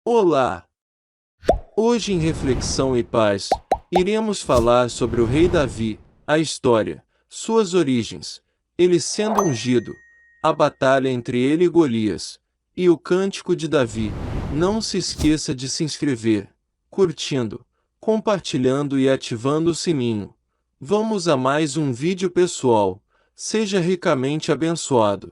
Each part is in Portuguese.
Olá! Hoje em Reflexão e Paz, iremos falar sobre o rei Davi, a história, suas origens, ele sendo ungido, a batalha entre ele e Golias, e o cântico de Davi. Não se esqueça de se inscrever, curtindo, compartilhando e ativando o sininho. Vamos a mais um vídeo pessoal, seja ricamente abençoado.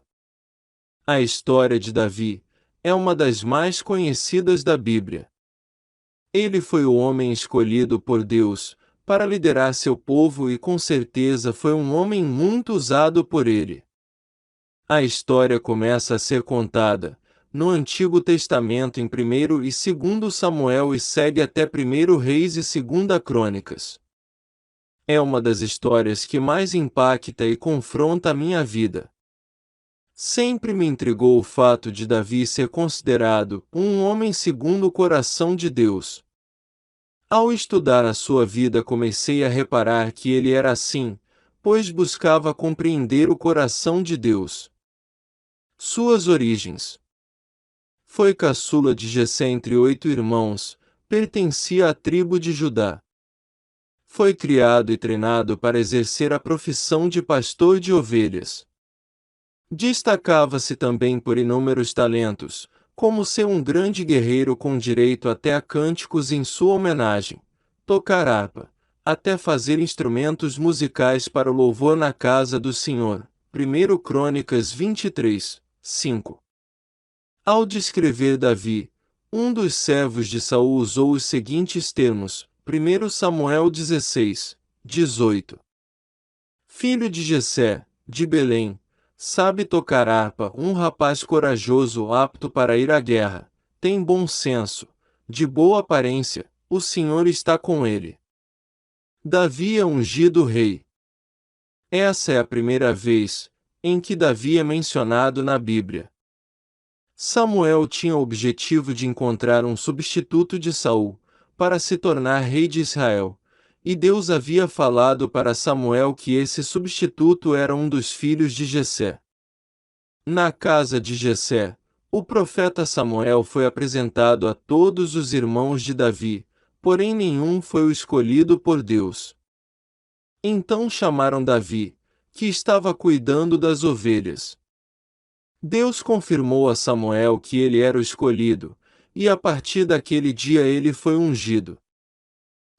A história de Davi é uma das mais conhecidas da Bíblia. Ele foi o homem escolhido por Deus para liderar seu povo e com certeza foi um homem muito usado por ele. A história começa a ser contada no Antigo Testamento em 1º e 2º Samuel e segue até 1º Reis e 2ª Crônicas. É uma das histórias que mais impacta e confronta a minha vida. Sempre me intrigou o fato de Davi ser considerado um homem segundo o coração de Deus. Ao estudar a sua vida, comecei a reparar que ele era assim, pois buscava compreender o coração de Deus. Suas origens. Foi caçula de Jessé entre 8 irmãos, pertencia à tribo de Judá. Foi criado e treinado para exercer a profissão de pastor de ovelhas. Destacava-se também por inúmeros talentos, como ser um grande guerreiro com direito até a cânticos em sua homenagem, tocar harpa, até fazer instrumentos musicais para o louvor na casa do Senhor. 1 Crônicas 23, 5. Ao descrever Davi, um dos servos de Saul usou os seguintes termos: 1 Samuel 16, 18. Filho de Jessé, de Belém, sabe tocar harpa, um rapaz corajoso apto para ir à guerra, tem bom senso, de boa aparência, o Senhor está com ele. Davi é ungido rei. Essa é a primeira vez em que Davi é mencionado na Bíblia. Samuel tinha o objetivo de encontrar um substituto de Saul, para se tornar rei de Israel, e Deus havia falado para Samuel que esse substituto era um dos filhos de Jessé. Na casa de Jessé, o profeta Samuel foi apresentado a todos os irmãos de Davi, porém nenhum foi o escolhido por Deus. Então chamaram Davi, que estava cuidando das ovelhas. Deus confirmou a Samuel que ele era o escolhido, e a partir daquele dia ele foi ungido.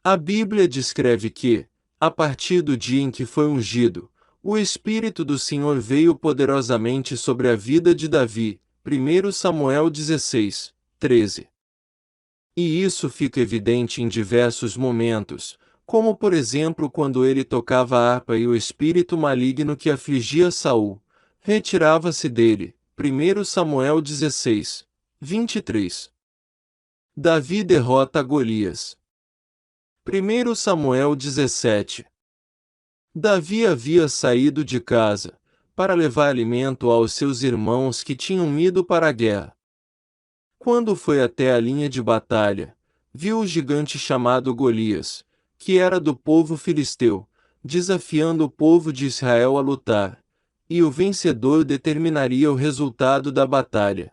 A Bíblia descreve que, a partir do dia em que foi ungido, o Espírito do Senhor veio poderosamente sobre a vida de Davi. 1 Samuel 16, 13. E isso fica evidente em diversos momentos, como por exemplo quando ele tocava a harpa e o espírito maligno que afligia Saul retirava-se dele. 1 Samuel 16, 23. Davi derrota Golias. 1 Samuel 17. Davi havia saído de casa para levar alimento aos seus irmãos que tinham ido para a guerra. Quando foi até a linha de batalha, viu o gigante chamado Golias, que era do povo filisteu, desafiando o povo de Israel a lutar, e o vencedor determinaria o resultado da batalha.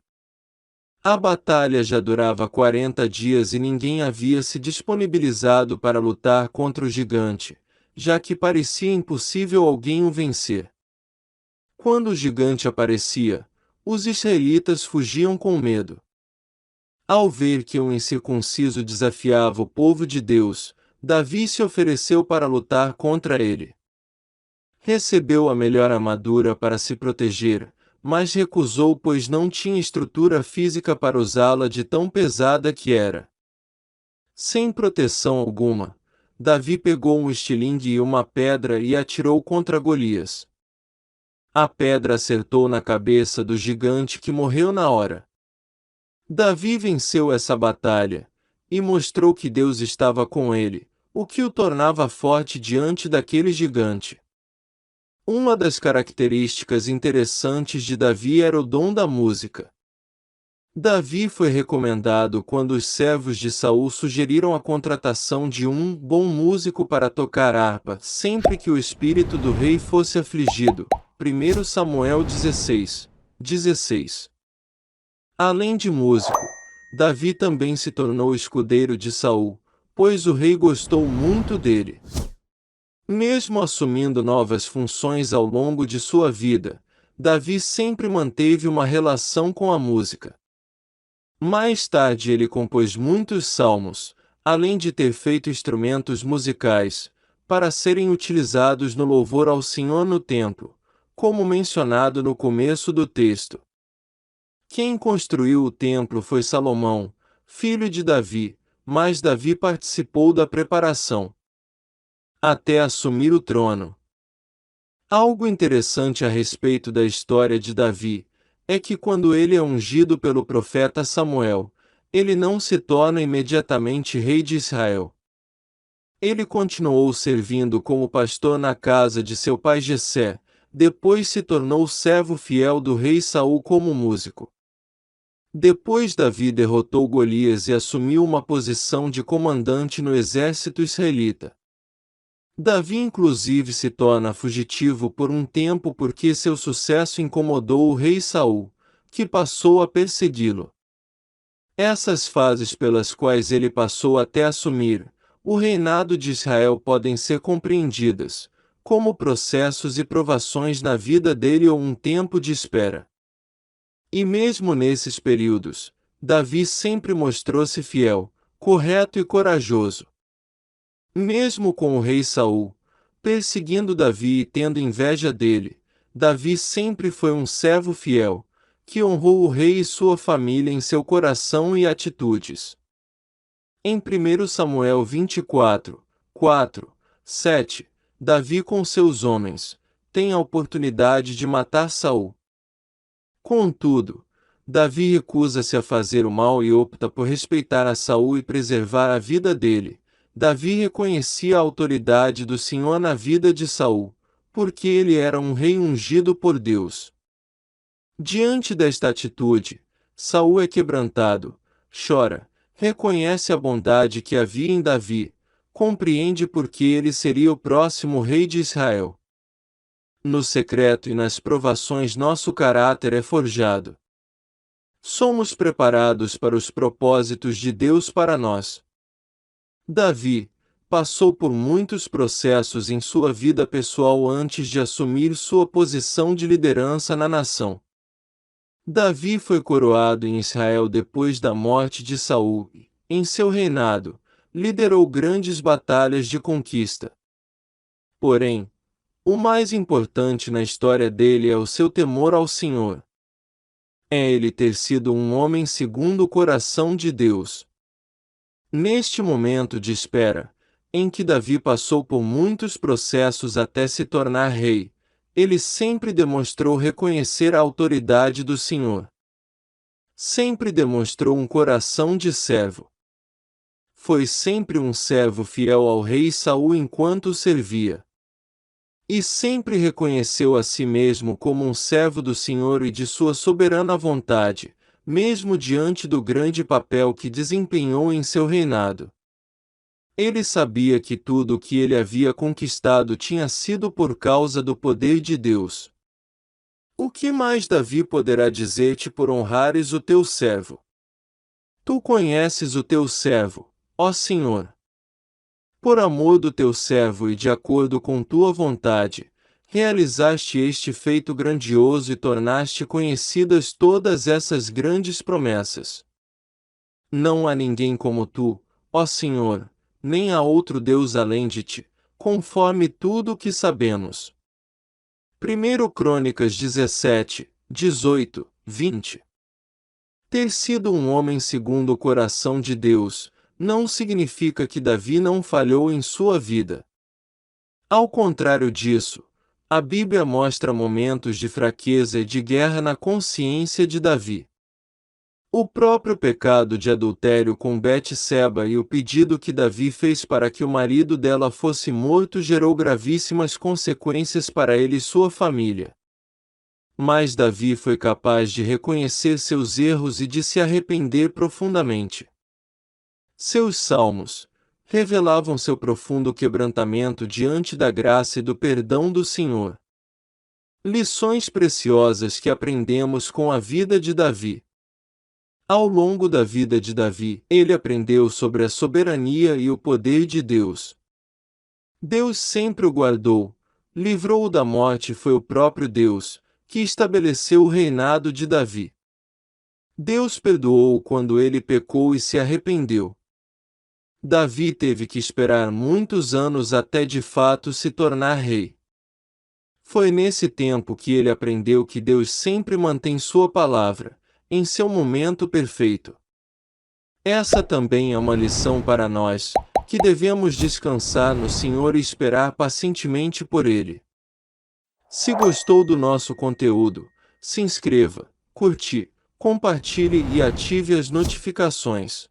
A batalha já durava 40 dias e ninguém havia se disponibilizado para lutar contra o gigante, já que parecia impossível alguém o vencer. Quando o gigante aparecia, os israelitas fugiam com medo. Ao ver que um incircunciso desafiava o povo de Deus, Davi se ofereceu para lutar contra ele. Recebeu a melhor armadura para se proteger, mas recusou pois não tinha estrutura física para usá-la de tão pesada que era. Sem proteção alguma, Davi pegou um estilingue e uma pedra e atirou contra Golias. A pedra acertou na cabeça do gigante que morreu na hora. Davi venceu essa batalha, e mostrou que Deus estava com ele, o que o tornava forte diante daquele gigante. Uma das características interessantes de Davi era o dom da música. Davi foi recomendado quando os servos de Saul sugeriram a contratação de um bom músico para tocar harpa sempre que o espírito do rei fosse afligido. 1 Samuel 16, 16. Além de músico, Davi também se tornou escudeiro de Saul, pois o rei gostou muito dele. Mesmo assumindo novas funções ao longo de sua vida, Davi sempre manteve uma relação com a música. Mais tarde ele compôs muitos salmos, além de ter feito instrumentos musicais, para serem utilizados no louvor ao Senhor no templo, como mencionado no começo do texto. Quem construiu o templo foi Salomão, filho de Davi, mas Davi participou da preparação até assumir o trono. Algo interessante a respeito da história de Davi é que quando ele é ungido pelo profeta Samuel, ele não se torna imediatamente rei de Israel. Ele continuou servindo como pastor na casa de seu pai Jessé, depois se tornou servo fiel do rei Saul como músico. Depois Davi derrotou Golias e assumiu uma posição de comandante no exército israelita. Davi inclusive se torna fugitivo por um tempo porque seu sucesso incomodou o rei Saul, que passou a persegui-lo. Essas fases pelas quais ele passou até assumir o reinado de Israel podem ser compreendidas como processos e provações na vida dele ou um tempo de espera. E mesmo nesses períodos, Davi sempre mostrou-se fiel, correto e corajoso. Mesmo com o rei Saul perseguindo Davi e tendo inveja dele, Davi sempre foi um servo fiel, que honrou o rei e sua família em seu coração e atitudes. Em 1 Samuel 24, 4, 7, Davi com seus homens tem a oportunidade de matar Saul. Contudo, Davi recusa-se a fazer o mal e opta por respeitar a Saul e preservar a vida dele. Davi reconhecia a autoridade do Senhor na vida de Saul, porque ele era um rei ungido por Deus. Diante desta atitude, Saul é quebrantado, chora, reconhece a bondade que havia em Davi, compreende porque ele seria o próximo rei de Israel. No secreto e nas provações nosso caráter é forjado. Somos preparados para os propósitos de Deus para nós. Davi passou por muitos processos em sua vida pessoal antes de assumir sua posição de liderança na nação. Davi foi coroado em Israel depois da morte de Saul. Em seu reinado, liderou grandes batalhas de conquista. Porém, o mais importante na história dele é o seu temor ao Senhor. É ele ter sido um homem segundo o coração de Deus. Neste momento de espera, em que Davi passou por muitos processos até se tornar rei, ele sempre demonstrou reconhecer a autoridade do Senhor. Sempre demonstrou um coração de servo. Foi sempre um servo fiel ao rei Saul enquanto o servia. E sempre reconheceu a si mesmo como um servo do Senhor e de sua soberana vontade, mesmo diante do grande papel que desempenhou em seu reinado. Ele sabia que tudo o que ele havia conquistado tinha sido por causa do poder de Deus. O que mais Davi poderá dizer-te por honrares o teu servo? Tu conheces o teu servo, ó Senhor. Por amor do teu servo e de acordo com tua vontade, realizaste este feito grandioso e tornaste conhecidas todas essas grandes promessas. Não há ninguém como tu, ó Senhor, nem há outro Deus além de ti, conforme tudo o que sabemos. 1 Crônicas 17, 18, 20. Ter sido um homem segundo o coração de Deus não significa que Davi não falhou em sua vida. Ao contrário disso, a Bíblia mostra momentos de fraqueza e de guerra na consciência de Davi. O próprio pecado de adultério com Betseba e o pedido que Davi fez para que o marido dela fosse morto gerou gravíssimas consequências para ele e sua família. Mas Davi foi capaz de reconhecer seus erros e de se arrepender profundamente. Seus salmos revelavam seu profundo quebrantamento diante da graça e do perdão do Senhor. Lições preciosas que aprendemos com a vida de Davi. Ao longo da vida de Davi, ele aprendeu sobre a soberania e o poder de Deus. Deus sempre o guardou, livrou-o da morte, e foi o próprio Deus que estabeleceu o reinado de Davi. Deus perdoou-o quando ele pecou e se arrependeu. Davi teve que esperar muitos anos até de fato se tornar rei. Foi nesse tempo que ele aprendeu que Deus sempre mantém sua palavra, em seu momento perfeito. Essa também é uma lição para nós, que devemos descansar no Senhor e esperar pacientemente por Ele. Se gostou do nosso conteúdo, se inscreva, curte, compartilhe e ative as notificações.